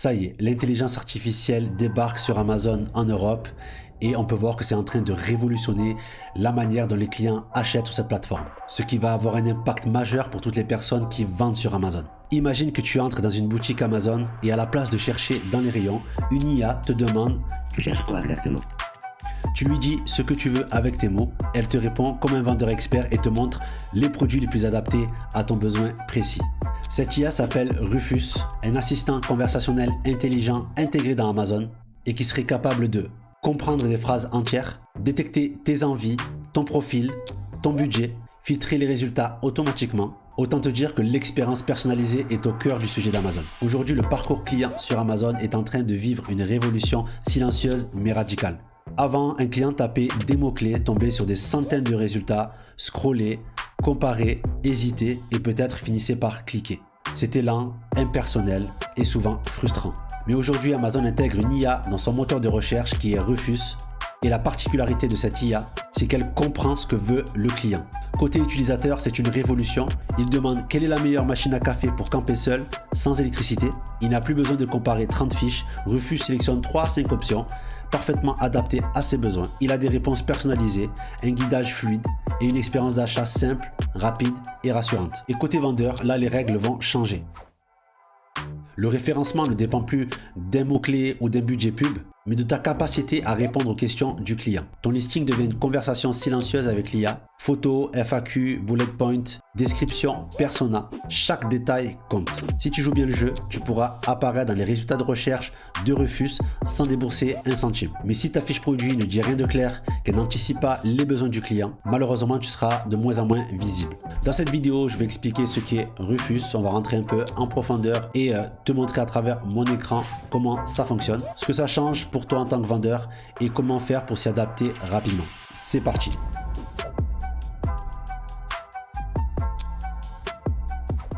Ça y est, l'intelligence artificielle débarque sur Amazon en Europe et on peut voir que c'est en train de révolutionner la manière dont les clients achètent sur cette plateforme. Ce qui va avoir un impact majeur pour toutes les personnes qui vendent sur Amazon. Imagine que tu entres dans une boutique Amazon et à la place de chercher dans les rayons, une IA te demande « Tu cherches quoi exactement ?» Tu lui dis ce que tu veux avec tes mots, elle te répond comme un vendeur expert et te montre les produits les plus adaptés à ton besoin précis. Cette IA s'appelle Rufus, un assistant conversationnel intelligent intégré dans Amazon et qui serait capable de comprendre des phrases entières, détecter tes envies, ton profil, ton budget, filtrer les résultats automatiquement. Autant te dire que l'expérience personnalisée est au cœur du sujet d'Amazon. Aujourd'hui, le parcours client sur Amazon est en train de vivre une révolution silencieuse mais radicale. Avant, un client tapait des mots-clés, tombait sur des centaines de résultats, scrollait, comparait, hésitait et peut-être finissait par cliquer. C'était lent, impersonnel et souvent frustrant. Mais aujourd'hui, Amazon intègre une IA dans son moteur de recherche qui est Rufus. Et la particularité de cette IA, c'est qu'elle comprend ce que veut le client. Côté utilisateur, c'est une révolution. Il demande quelle est la meilleure machine à café pour camper seul, sans électricité. Il n'a plus besoin de comparer 30 fiches. Rufus sélectionne 3 à 5 options, parfaitement adaptées à ses besoins. Il a des réponses personnalisées, un guidage fluide et une expérience d'achat simple, rapide et rassurante. Et côté vendeur, là, les règles vont changer. Le référencement ne dépend plus d'un mot-clé ou d'un budget pub, mais de ta capacité à répondre aux questions du client. Ton listing devient une conversation silencieuse avec l'IA. Photos, FAQ, bullet point, description, persona, chaque détail compte. Si tu joues bien le jeu, tu pourras apparaître dans les résultats de recherche de Rufus sans débourser un centime. Mais si ta fiche produit ne dit rien de clair, qu'elle n'anticipe pas les besoins du client, malheureusement tu seras de moins en moins visible. Dans cette vidéo, je vais expliquer ce qu'est Rufus. On va rentrer un peu en profondeur et te montrer à travers mon écran comment ça fonctionne, ce que ça change pour toi en tant que vendeur et comment faire pour s'y adapter rapidement. C'est parti.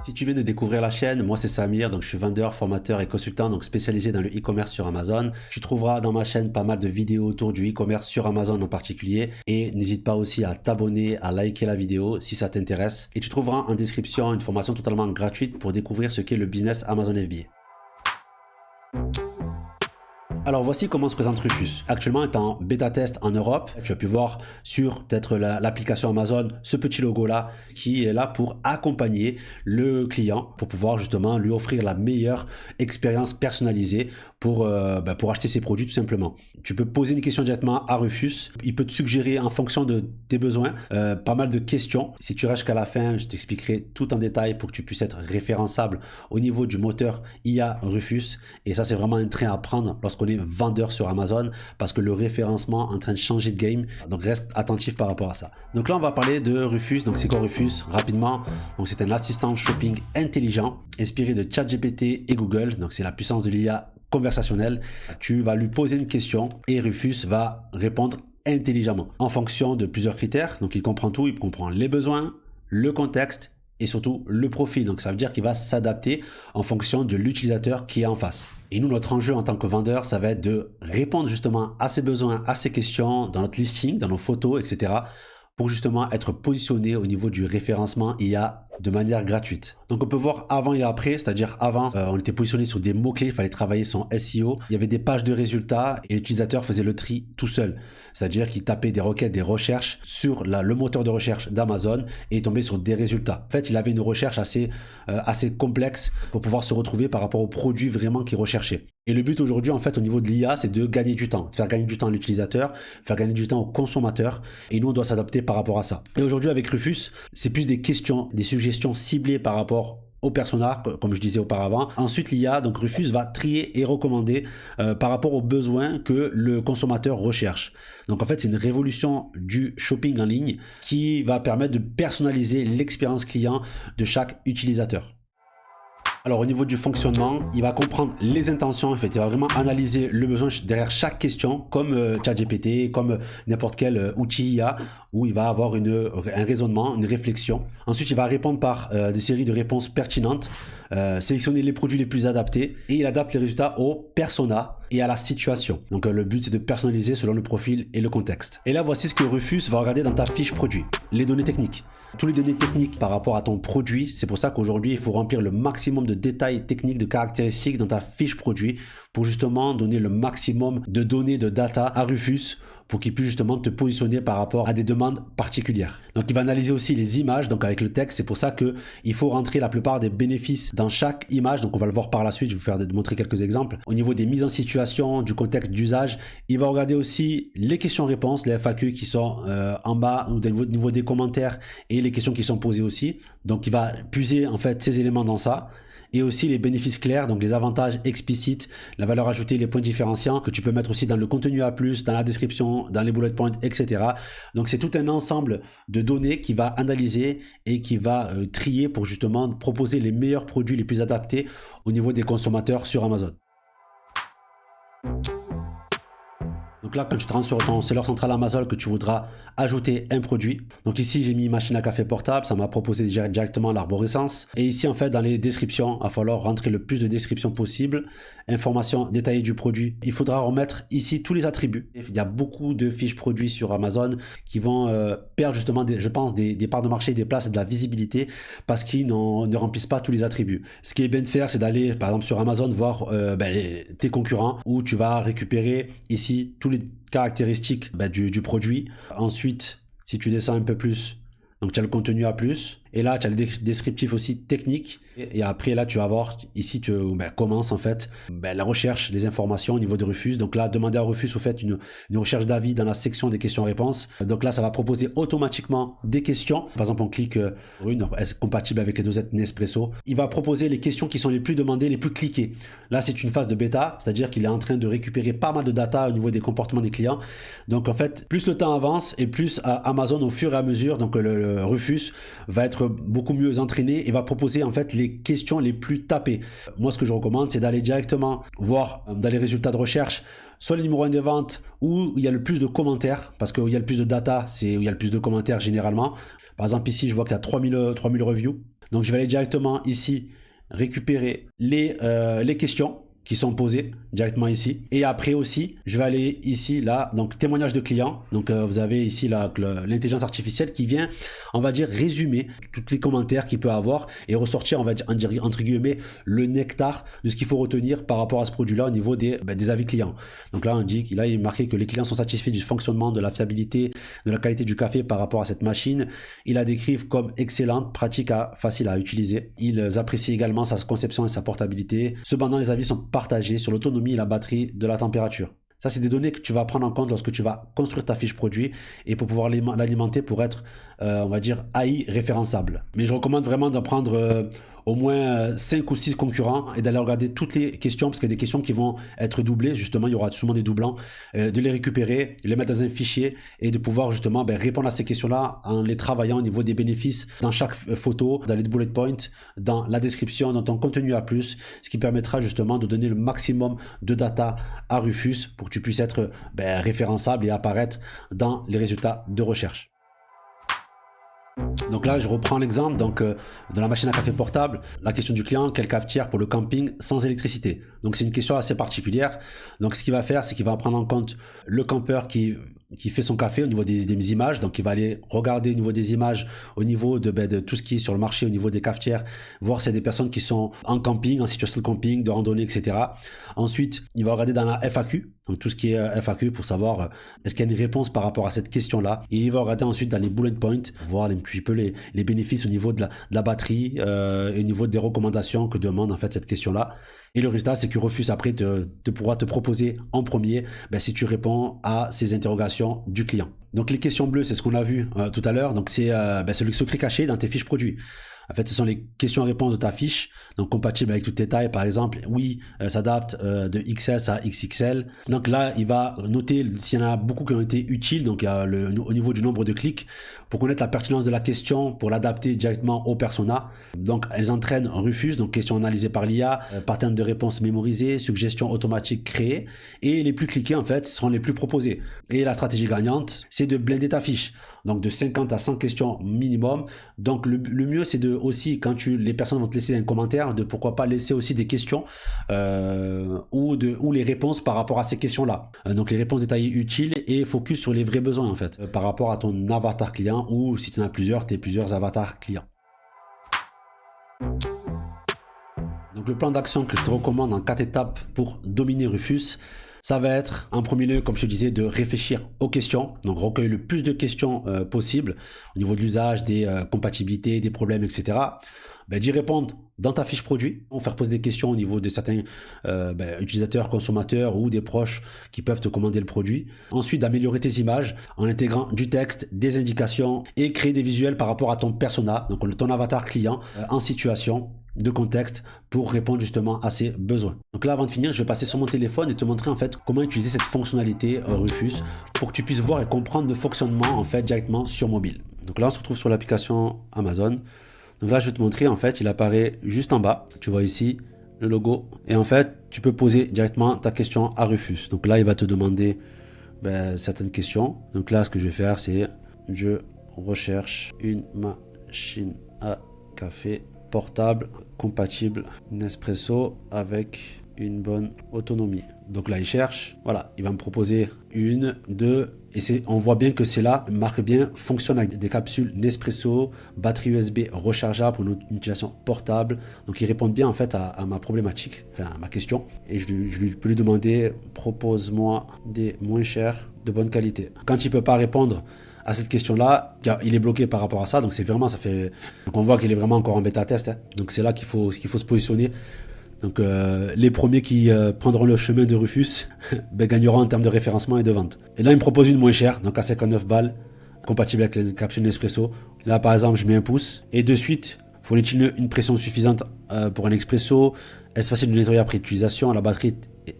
Si tu viens de découvrir la chaîne, moi c'est Samir, donc je suis vendeur, formateur et consultant donc spécialisé dans le e-commerce sur Amazon. Tu trouveras dans ma chaîne pas mal de vidéos autour du e-commerce sur Amazon en particulier et n'hésite pas aussi à t'abonner, à liker la vidéo si ça t'intéresse. Et tu trouveras en description une formation totalement gratuite pour découvrir ce qu'est le business Amazon FBA. Alors voici comment se présente Rufus. Actuellement, est en bêta test en Europe. Tu as pu voir sur peut-être l'application Amazon ce petit logo là qui est là pour accompagner le client pour pouvoir justement lui offrir la meilleure expérience personnalisée pour acheter ses produits tout simplement. Tu peux poser une question directement à Rufus. Il peut te suggérer en fonction de tes besoins pas mal de questions. Si tu restes jusqu'à la fin, je t'expliquerai tout en détail pour que tu puisses être référençable au niveau du moteur IA Rufus. Et ça, c'est vraiment un train à prendre lorsqu'on est vendeur sur Amazon parce que le référencement est en train de changer de game. Donc reste attentif par rapport à ça. Donc là, on va parler de Rufus. Donc c'est quoi Rufus? Rapidement, donc c'est un assistant shopping intelligent inspiré de ChatGPT et Google. Donc c'est la puissance de l'IA conversationnelle. Tu vas lui poser une question et Rufus va répondre intelligemment en fonction de plusieurs critères. Donc il comprend tout, il comprend les besoins, le contexte et surtout le profil. Donc ça veut dire qu'il va s'adapter en fonction de l'utilisateur qui est en face. Et nous, notre enjeu en tant que vendeur, ça va être de répondre justement à ses besoins, à ses questions dans notre listing, dans nos photos, etc. pour justement être positionné au niveau du référencement IA de manière gratuite. Donc on peut voir avant et après, c'est-à-dire avant, on était positionné sur des mots-clés, il fallait travailler son SEO, il y avait des pages de résultats et l'utilisateur faisait le tri tout seul. C'est-à-dire qu'il tapait des requêtes, des recherches sur le moteur de recherche d'Amazon et il tombait sur des résultats. En fait, il avait une recherche assez complexe pour pouvoir se retrouver par rapport aux produits vraiment qu'il recherchait. Et le but aujourd'hui, en fait, au niveau de l'IA, c'est de gagner du temps, de faire gagner du temps à l'utilisateur, faire gagner du temps au consommateur et nous, on doit s'adapter par rapport à ça. Et aujourd'hui, avec Rufus, c'est plus des questions, des suggestions ciblées par rapport au persona, comme je disais auparavant. Ensuite, l'IA, donc Rufus, va trier et recommander par rapport aux besoins que le consommateur recherche. Donc en fait, c'est une révolution du shopping en ligne qui va permettre de personnaliser l'expérience client de chaque utilisateur. Alors au niveau du fonctionnement, il va comprendre les intentions, en fait, il va vraiment analyser le besoin derrière chaque question, comme ChatGPT, comme n'importe quel outil IA, où il va avoir un raisonnement, une réflexion. Ensuite, il va répondre par des séries de réponses pertinentes, sélectionner les produits les plus adaptés, et il adapte les résultats au persona et à la situation. Donc le but, c'est de personnaliser selon le profil et le contexte. Et là, voici ce que Rufus va regarder dans ta fiche produit. Les données techniques. tous les données techniques par rapport à ton produit. C'est pour ça qu'aujourd'hui, il faut remplir le maximum de détails techniques, de caractéristiques dans ta fiche produit pour justement donner le maximum de données, de data à Rufus pour qu'il puisse justement te positionner par rapport à des demandes particulières. Donc il va analyser aussi les images, donc avec le texte. C'est pour ça qu'il faut rentrer la plupart des bénéfices dans chaque image. Donc on va le voir par la suite, je vais vous montrer quelques exemples. Au niveau des mises en situation, du contexte d'usage, il va regarder aussi les questions-réponses, les FAQ qui sont en bas au niveau des commentaires et les questions qui sont posées aussi. Donc il va puiser en fait ces éléments dans ça. Et aussi les bénéfices clairs, donc les avantages explicites, la valeur ajoutée, les points différenciants que tu peux mettre aussi dans le contenu A+, dans la description, dans les bullet points, etc. Donc c'est tout un ensemble de données qui va analyser et qui va trier pour justement proposer les meilleurs produits les plus adaptés au niveau des consommateurs sur Amazon. Donc là, quand tu te rends sur ton seller central Amazon que tu voudras ajouter un produit. Donc ici, j'ai mis machine à café portable. Ça m'a proposé directement l'arborescence. Et ici, en fait, dans les descriptions, il va falloir rentrer le plus de descriptions possible. Informations détaillées du produit. Il faudra remettre ici tous les attributs. Il y a beaucoup de fiches produits sur Amazon qui vont perdre justement, je pense, des parts de marché, des places et de la visibilité parce qu'ils ne remplissent pas tous les attributs. Ce qui est bien de faire, c'est d'aller, par exemple, sur Amazon, voir tes concurrents où tu vas récupérer ici tous les caractéristiques du produit. Ensuite, si tu descends un peu plus, donc tu as le contenu A+, et là tu as le descriptif aussi technique, et après là tu vas voir, ici tu commences en fait la recherche, les informations au niveau de Rufus. Donc là, demander à Rufus, vous faites une recherche d'avis dans la section des questions-réponses. Donc là ça va proposer automatiquement des questions. Par exemple on clique une, est-ce compatible avec les dosettes Nespresso. Il va proposer les questions qui sont les plus demandées, les plus cliquées. Là c'est une phase de bêta, c'est-à-dire qu'il est en train de récupérer pas mal de data au niveau des comportements des clients. Donc en fait, plus le temps avance et plus Amazon au fur et à mesure, donc le Rufus va être beaucoup mieux entraîné et va proposer en fait les questions les plus tapées. Moi, ce que je recommande, c'est d'aller directement voir dans les résultats de recherche soit le numéro 1 des ventes où il y a le plus de commentaires, parce qu'il y a le plus de data, c'est où il y a le plus de commentaires généralement. Par exemple, ici, je vois qu'il y a 3000 reviews. Donc, je vais aller directement ici récupérer les questions qui sont posées directement ici. Et après aussi, je vais aller ici, là, donc témoignage de clients. Donc vous avez ici l'intelligence artificielle qui vient, on va dire, résumer tous les commentaires qu'il peut avoir et ressortir, on va dire, entre guillemets, le nectar de ce qu'il faut retenir par rapport à ce produit-là au niveau des avis clients. Donc là, on dit qu'il est marqué que les clients sont satisfaits du fonctionnement, de la fiabilité, de la qualité du café par rapport à cette machine. Ils la décrivent comme excellente, pratique, facile à utiliser. Ils apprécient également sa conception et sa portabilité. Cependant, les avis sont partagés sur l'autonomie et la batterie de la température. Ça, c'est des données que tu vas prendre en compte lorsque tu vas construire ta fiche produit et pour pouvoir l'alimenter pour être, on va dire, AI référençable. Mais je recommande vraiment d'en prendre au moins 5 ou 6 concurrents et d'aller regarder toutes les questions parce qu'il y a des questions qui vont être doublées. Justement, il y aura souvent des doublants. De les récupérer, de les mettre dans un fichier et de pouvoir justement répondre à ces questions-là en les travaillant au niveau des bénéfices dans chaque photo, dans les bullet points, dans la description, dans ton contenu A+, ce qui permettra justement de donner le maximum de data à Rufus pour que tu puisses être référençable et apparaître dans les résultats de recherche. Donc là, je reprends l'exemple de la machine à café portable. La question du client, quelle cafetière pour le camping sans électricité? Donc c'est une question assez particulière. Donc ce qu'il va faire, c'est qu'il va prendre en compte le campeur qui fait son café au niveau des images. Donc il va aller regarder au niveau des images, au niveau de tout ce qui est sur le marché, au niveau des cafetières, voir s'il y a des personnes qui sont en camping, en situation de camping, de randonnée, etc. Ensuite, il va regarder dans la FAQ, donc tout ce qui est FAQ pour savoir est-ce qu'il y a une réponse par rapport à cette question-là. Et il va regarder ensuite dans les bullet points, voir un petit peu les bénéfices au niveau de la batterie et au niveau des recommandations que demande en fait cette question-là. Et le résultat, c'est que Rufus après pourra te proposer en premier si tu réponds à ces interrogations du client. Donc les questions bleues, c'est ce qu'on a vu tout à l'heure. Donc c'est le secret caché dans tes fiches produits. En fait, ce sont les questions-réponses de ta fiche, donc compatibles avec toutes tes tailles. Par exemple, oui, s'adapte de XS à XXL. Donc là, il va noter s'il y en a beaucoup qui ont été utiles, donc au niveau du nombre de clics, pour connaître la pertinence de la question, pour l'adapter directement au persona. Donc, elles entraînent Rufus, donc questions analysées par l'IA, pattern de réponse mémorisée, suggestions automatiques créées, et les plus cliquées, en fait, seront les plus proposées. Et la stratégie gagnante, c'est de blinder ta fiche, donc de 50 à 100 questions minimum. Donc, le mieux, c'est de aussi, quand les personnes vont te laisser un commentaire, de pourquoi pas laisser aussi des questions ou ou les réponses par rapport à ces questions-là. Donc les réponses détaillées utiles et focus sur les vrais besoins en fait, par rapport à ton avatar client ou si tu en as plusieurs, tes plusieurs avatars clients. Donc le plan d'action que je te recommande en 4 étapes pour dominer Rufus, ça va être en premier lieu, comme je te disais, de réfléchir aux questions. Donc recueillir le plus de questions possible au niveau de l'usage, des compatibilités, des problèmes, etc. D'y répondre dans ta fiche produit, faire poser des questions au niveau de certains utilisateurs, consommateurs ou des proches qui peuvent te commander le produit. Ensuite, d'améliorer tes images en intégrant du texte, des indications et créer des visuels par rapport à ton persona, donc ton avatar client en situation de contexte pour répondre justement à ses besoins. Donc là, avant de finir, je vais passer sur mon téléphone et te montrer en fait comment utiliser cette fonctionnalité Rufus pour que tu puisses voir et comprendre le fonctionnement en fait directement sur mobile. Donc là, on se retrouve sur l'application Amazon. Donc là, je vais te montrer, en fait, il apparaît juste en bas. Tu vois ici le logo. Et en fait, tu peux poser directement ta question à Rufus. Donc là, il va te demander certaines questions. Donc là, ce que je vais faire, c'est je recherche une machine à café portable compatible Nespresso avec une bonne autonomie. Donc là, il cherche. Voilà, il va me proposer une, deux. Et on voit bien que c'est là, marque bien, fonctionne avec des capsules Nespresso, batterie USB rechargeable pour une utilisation portable. Donc il répond bien en fait à ma problématique, enfin à ma question. Et je lui peux lui demander, propose-moi des moins chers de bonne qualité. Quand il ne peut pas répondre à cette question-là, il est bloqué par rapport à ça. Donc c'est vraiment, donc on voit qu'il est vraiment encore en bêta test. Hein. Donc c'est là qu'il faut se positionner. Donc les premiers qui prendront le chemin de Rufus gagneront en termes de référencement et de vente. Et là, il me propose une moins chère, donc à 59 balles, compatible avec les capsules Nespresso. Là, par exemple, je mets un pouce. Et de suite, faut-il une pression suffisante pour un expresso? Est-ce facile de nettoyer après utilisation? La batterie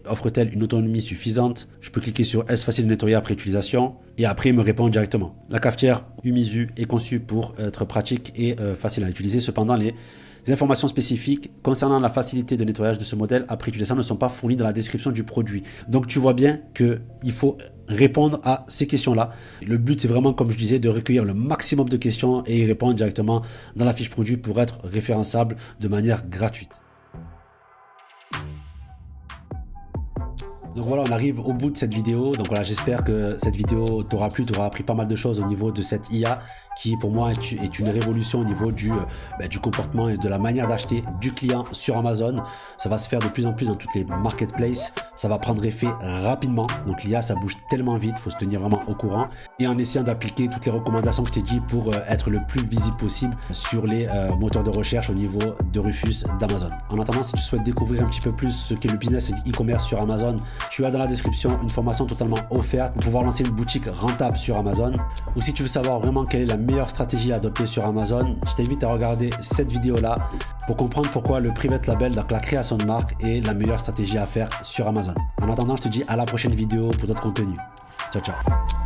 offre-t-elle une autonomie suffisante? Je peux cliquer sur est-ce facile de nettoyer après utilisation? Et après, il me répond directement. La cafetière Umizu est conçue pour être pratique et facile à utiliser. Cependant, les informations spécifiques concernant la facilité de nettoyage de ce modèle après utilisation ne sont pas fournies dans la description du produit. Donc tu vois bien qu'il faut répondre à ces questions-là. Le but, c'est vraiment, comme je disais, de recueillir le maximum de questions et y répondre directement dans la fiche produit pour être référençable de manière gratuite. Donc voilà, on arrive au bout de cette vidéo. Donc voilà, j'espère que cette vidéo t'aura plu, t'aura appris pas mal de choses au niveau de cette IA qui pour moi est une révolution au niveau du comportement et de la manière d'acheter du client sur Amazon. Ça va se faire de plus en plus dans toutes les marketplaces. Ça va prendre effet rapidement. Donc l'IA, ça bouge tellement vite, il faut se tenir vraiment au courant. Et en essayant d'appliquer toutes les recommandations que je t'ai dit pour être le plus visible possible sur les moteurs de recherche au niveau de Rufus d'Amazon. En attendant, si tu souhaites découvrir un petit peu plus ce qu'est le business e-commerce sur Amazon, tu as dans la description une formation totalement offerte pour pouvoir lancer une boutique rentable sur Amazon. Ou si tu veux savoir vraiment quelle est la meilleure stratégie à adopter sur Amazon, je t'invite à regarder cette vidéo-là pour comprendre pourquoi le private label, donc la création de marque, est la meilleure stratégie à faire sur Amazon. En attendant, je te dis à la prochaine vidéo pour d'autres contenus. Ciao, ciao.